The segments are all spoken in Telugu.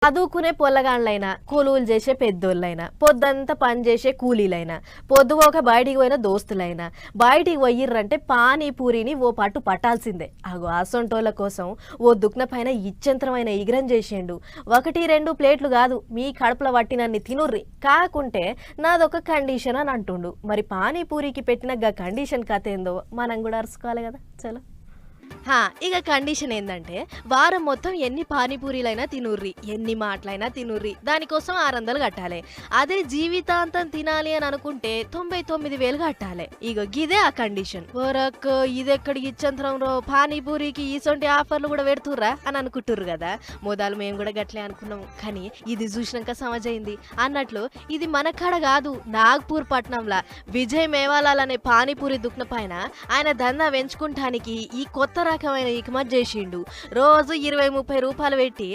చదువుకునే పొల్లగాండ్లైనా కొలువులు చేసే పెద్దోళ్ళైనా పొద్దంతా పని చేసే కూలీలైనా పొద్దుపోక బయటికి పోయిన దోస్తులైనా బయటికి పోయిర్రంటే పానీపూరిని ఓ పట్టు పట్టాల్సిందే. అగో అసొంటోళ్ళ కోసం ఓ దుక్న పైన ఇచ్చంతరమైన ఇగ్రం చేసిండు. 1-2 ప్లేట్లు కాదు, మీ కడుపుల పట్టినన్ని తినుర్రి, కాకుంటే నాదొక కండిషన్ అని అంటుండు. మరి పానీపూరికి పెట్టిన గా కండిషన్ కథ ఏందో మనం కూడా అరుచుకోవాలి కదా. చలో ఇక కండిషన్ ఏందంటే వారం మొత్తం ఎన్ని పానీపూరీలైనా తినుర్రి, ఎన్ని మాటలైనా తినుర్రి, దానికోసం 600 కట్టాలి. అదే జీవితాంతం తినాలి అని అనుకుంటే 99,000 కట్టాలి. ఇగో గిదే ఆ కండిషన్. ఓరక్ ఇదెక్కడికి ఇచ్చంతరం రో, పానీపూరికి ఈసొంటి ఆఫర్లు కూడా పెడుతుర్రా అని అనుకుంటుర్రు కదా. మొదలు మేము కూడా గట్లే అనుకున్నాం, కానీ ఇది చూసినాక సమజైంది. అన్నట్లు ఇది మన కాడ కాదు, నాగ్పూర్ పట్నంలా విజయ్ మేవాలాల్ అనే పానీపూరి దుక్న పైన ఆయన దందా పెంచుకుంటానికి ఈ కొత్త రకమైన ఇకమత్ చేసిండు. రోజు 20-30 రూపాయలు పెట్టి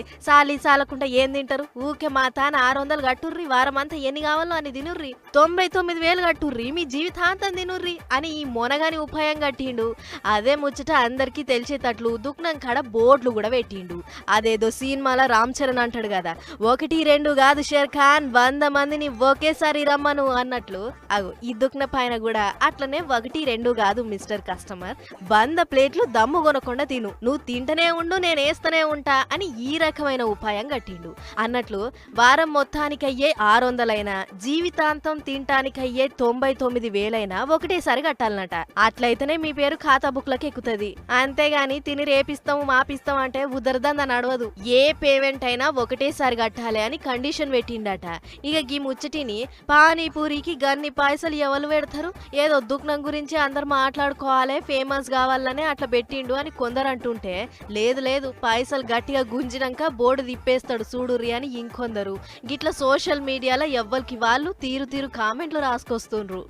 సాలకుండా ఏం తింటారు? ఊకే మా తాన 600 కట్టుర్రి, వారం అంతా ఎన్ని కావాలో అని తినుర్రి, 99,000 కట్టుర్రి, మీ జీవితాంతం తినుర్రి అని ఈ మొనగాని ఉపాయం కట్టిండు. అదే ముచ్చట అందరికీ తెలిసేటట్లు దుక్నం కాడ బోర్డులు కూడా పెట్టిండు. అదేదో సినిమాలో రామ్ చరణ్ అంటాడు కదా, 1-2 కాదు షేర్ ఖాన్, 100 మందిని ఒకేసారి రమ్మను అన్నట్లు. అగో ఈ దుక్న పైన కూడా అట్లనే 1-2 కాదు మిస్టర్ కస్టమర్, 100 ప్లేట్లు దమ్ము కొనకుండా తిను, నువ్వు తింటనే ఉండు, నేను వేస్తూనే ఉంటా అని ఈ రకమైన ఉపాయం కట్టిండు. అన్నట్లు వారం మొత్తానికి అయ్యే 600 జీవితాంతం తింటానికయ్యే 99,000 ఒకటేసారి కట్టాలన్నట. అట్లయితేనే మీ పేరు ఖాతా బుక్లకు ఎక్కుతుంది. అంతేగాని తిని రేపిస్తాము మాపిస్తాం అంటే ఉదరదంద నడవదు. ఏ పేమెంట్ అయినా ఒకటేసారి కట్టాలి అని కండిషన్ పెట్టిండట. ఇక గీ ముచ్చటిని పానీపూరికి గన్ని పైసలు ఎవరు పెడతారు, ఏదో దుక్నం గురించి అందరు మాట్లాడుకోవాలి, ఫేమస్ కావాలనే అట్లా పెట్టిండు అని కొందరు అంటుంటే, లేదు పైసలు గట్టిగా గుంజినాక బోర్డు తిప్పేస్తాడు చూడుర్రి అని ఇంకొందరు. గిట్ల సోషల్ మీడియాలో ఎవ్వరికి వాళ్ళు తీరు కామెంట్లు రాసుకొస్తుండ్రు.